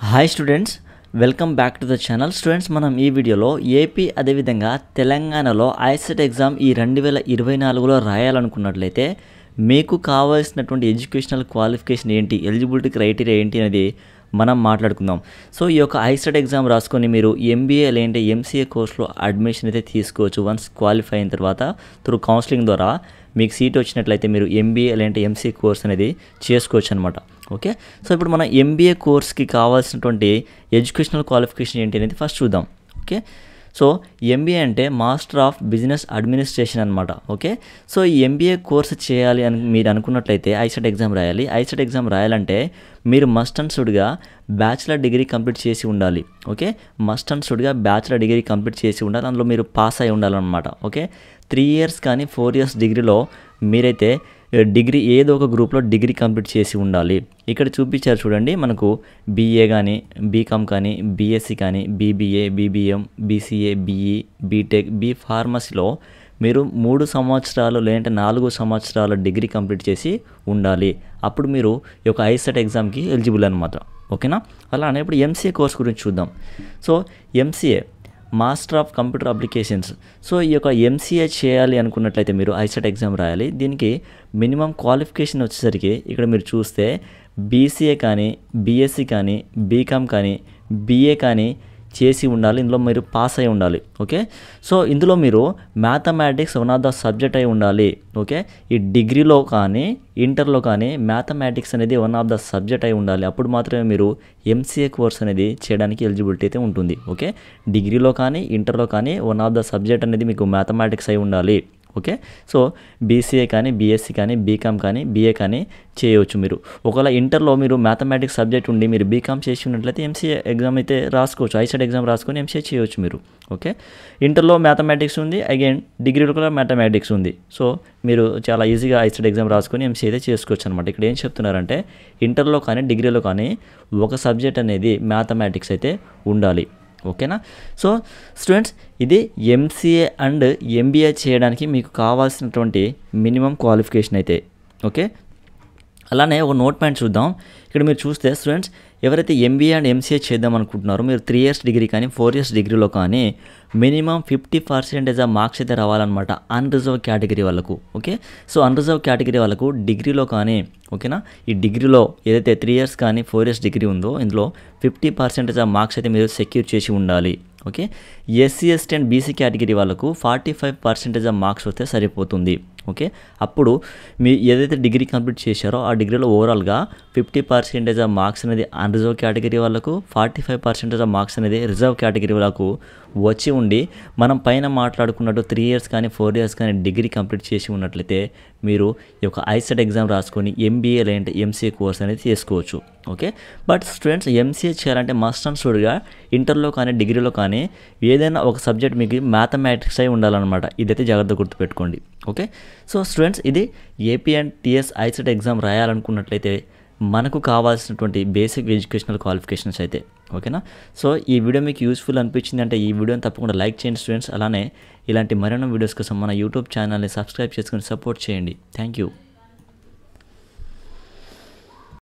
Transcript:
Hi students, welcome back to the channel. Students, మనం ఈ వీడియోలో ఏపీ అదేవిధంగా తెలంగాణలో ఐసెట్ ఎగ్జామ్ ఈ 2024లో రాయాలనుకున్నట్లయితే మీకు కావాల్సినటువంటి ఎడ్యుకేషనల్ క్వాలిఫికేషన్ ఏంటి, ఎలిజిబిలిటీ క్రైటీరియా ఏంటి అనేది మనం మాట్లాడుకుందాం. సో ఈ యొక్క ఐసెట్ ఎగ్జామ్ రాసుకొని మీరు ఎంబీఏ లేదంటే ఎంసీఏ కోర్సులో అడ్మిషన్ అయితే తీసుకోవచ్చు. వన్స్ క్వాలిఫై అయిన తర్వాత త్రూ కౌన్సిలింగ్ ద్వారా మీకు సీట్ వచ్చినట్లయితే మీరు ఎంబీఏ లేదంటే ఎంసీఏ కోర్స్ అనేది చేసుకోవచ్చు అనమాట. ఓకే, సో ఇప్పుడు మన ఎంబీఏ కోర్స్కి కావాల్సినటువంటి ఎడ్యుకేషనల్ క్వాలిఫికేషన్ ఏంటి అనేది ఫస్ట్ చూద్దాం. ఓకే, సో ఎంబీఏ అంటే మాస్టర్ ఆఫ్ బిజినెస్ అడ్మినిస్ట్రేషన్ అనమాట. ఓకే, సో ఈ ఎంబీఏ కోర్స్ చేయాలి అని మీరు అనుకున్నట్లయితే ఐసెట్ ఎగ్జామ్ రాయాలి. ఐసెట్ ఎగ్జామ్ రాయాలంటే మీరు మస్ట్ అండ్ షుడ్గా బ్యాచిలర్ డిగ్రీ కంప్లీట్ చేసి ఉండాలి. ఓకే, మస్ట్ అండ్ షుడ్గా బ్యాచిలర్ డిగ్రీ కంప్లీట్ చేసి ఉండాలి. అందులో మీరు పాస్ అయి ఉండాలన్నమాట. ఓకే, 3 years కానీ 4 years డిగ్రీలో మీరైతే డిగ్రీ ఏదో ఒక గ్రూప్లో డిగ్రీ కంప్లీట్ చేసి ఉండాలి. ఇక్కడ చూపించారు చూడండి, మనకు బీఏ కానీ బీకామ్ కానీ బీఎస్సీ కానీ BBA BBM BCA BE BTech B ఫార్మసీలో మీరు 3 సంవత్సరాలు లేదంటే 4 సంవత్సరాల డిగ్రీ కంప్లీట్ చేసి ఉండాలి. అప్పుడు మీరు ఈ యొక్క ఐసెట్ ఎగ్జామ్కి ఎలిజిబుల్ అనమాట. ఓకేనా, అలానే ఇప్పుడు ఎంసీఏ కోర్స్ గురించి చూద్దాం. So MCA master of computer applications. So ఈ యొక్క ఎంసీఏ చేయాలి అనుకున్నట్లయితే మీరు ఐసెట్ ఎగ్జామ్ రాయాలి. దీనికి మినిమం క్వాలిఫికేషన్ వచ్చేసరికి ఇక్కడ మీరు చూస్తే బీసీఏ కానీ బీఎస్సీ కానీ బీకామ్ కానీ బీఏ కానీ చేసి ఉండాలి. ఇందులో మీరు పాస్ అయి ఉండాలి. ఓకే, సో ఇందులో మీరు mathematics one of the subject అయి ఉండాలి. ఓకే, ఈ డిగ్రీలో కానీ ఇంటర్లో కానీ మ్యాథమెటిక్స్ అనేది వన్ ఆఫ్ ద సబ్జెక్ట్ అయి ఉండాలి. అప్పుడు మాత్రమే మీరు ఎంసీఏ కోర్స్ అనేది చేయడానికి ఎలిజిబిలిటీ అయితే ఉంటుంది. ఓకే, డిగ్రీలో కానీ ఇంటర్లో కానీ వన్ ఆఫ్ ద సబ్జెక్ట్ అనేది మీకు మ్యాథమెటిక్స్ అయి ఉండాలి. ఓకే, సో బీసీఏ కానీ బీఎస్సీ కానీ బీకామ్ కానీ బీఏ కానీ చేయవచ్చు. మీరు ఒకవేళ ఇంటర్లో మీరు మ్యాథమెటిక్స్ సబ్జెక్ట్ ఉండి మీరు బీకామ్ చేసి ఉన్నట్లయితే ఎంసీఏ ఎగ్జామ్ అయితే రాసుకోవచ్చు. ఐసెట్ ఎగ్జామ్ రాసుకొని ఎంసీఏ చేయవచ్చు మీరు. ఓకే, ఇంటర్లో మ్యాథమెటిక్స్ ఉంది, అగైన్ డిగ్రీలో కూడా మ్యాథమెటిక్స్ ఉంది. సో మీరు చాలా ఈజీగా ఐసెట్ ఎగ్జామ్ రాసుకొని ఎంసీఏ అయితే చేసుకోవచ్చు అనమాట. ఇక్కడ ఏం చెప్తున్నారంటే ఇంటర్లో కానీ డిగ్రీలో కానీ ఒక సబ్జెక్ట్ అనేది మ్యాథమెటిక్స్ అయితే ఉండాలి. ఓకేనా, సో స్టూడెంట్స్, ఇది ఎంసీఏ అండ్ ఎంబీఏ చేయడానికి మీకు కావాల్సినటువంటి మినిమం క్వాలిఫికేషన్ అయితే. ఓకే, అలానే ఒక నోట్ పాయింట్ చూద్దాం. ఇక్కడ మీరు చూస్తే స్టూడెంట్స్, ఎవరైతే ఎంబీఏ అండ్ ఎంసీఏ చేద్దాం అనుకుంటున్నారో మీరు 3 years డిగ్రీ కానీ 4 years డిగ్రీలో కానీ మినిమం 50% మార్క్స్ అయితే రావాలన్నమాట అన్రిజర్వ్ కేటగిరీ వాళ్ళకు. ఓకే, సో అన్రిజర్వ్ కేటగిరీ వాళ్ళకు డిగ్రీలో కానీ, ఓకేనా, ఈ డిగ్రీలో ఏదైతే 3 years కానీ 4 years డిగ్రీ ఉందో ఇందులో 50% మార్క్స్ అయితే మీరు సెక్యూర్ చేసి ఉండాలి. Okay, SC ST and BC category వాళ్ళకు 45% మార్క్స్ వస్తే సరిపోతుంది. ఓకే, అప్పుడు మీ ఏదైతే డిగ్రీ కంప్లీట్ చేశారో ఆ డిగ్రీలో ఓవరాల్గా 50% మార్క్స్ అనేది అన్రిజర్వ్ కేటగిరీ వాళ్ళకు, 45% మార్క్స్ అనేది రిజర్వ్ కేటగిరీ వాళ్ళకు వచ్చి ఉండి మనం పైన మాట్లాడుకున్నట్టు 3 years కానీ 4 years కానీ డిగ్రీ కంప్లీట్ చేసి ఉన్నట్లయితే మీరు ఈ యొక్క ఐసెట్ ఎగ్జామ్ రాసుకొని ఎంబీఏ లేదంటే ఎంసీఏ కోర్స్ అనేది చేసుకోవచ్చు. ఓకే, బట్ స్టూడెంట్స్, ఎంసీఏ చేయాలంటే మస్ట్ అండ్ షుడ్గా ఇంటర్లో కానీ డిగ్రీలో కానీ ఏదైనా ఒక సబ్జెక్ట్ మీకు మ్యాథమెటిక్స్ అయి ఉండాలన్నమాట. ఇదైతే జాగ్రత్త గుర్తుపెట్టుకోండి. ఓకే, సో స్టూడెంట్స్, ఇది AP and TS ICET exam రాయాలనుకున్నట్లయితే మనకు కావాల్సినటువంటి బేసిక్ ఎడ్యుకేషనల్ క్వాలిఫికేషన్స్ అయితే. ఓకేనా, సో ఈ వీడియో మీకు యూస్ఫుల్ అనిపించింది అంటే ఈ వీడియోని తప్పకుండా లైక్ చేయండి స్టూడెంట్స్. అలానే ఇలాంటి మరిన్ని వీడియోస్ కోసం మన యూట్యూబ్ ఛానల్ని సబ్స్క్రైబ్ చేసుకొని సపోర్ట్ చేయండి. Thank you.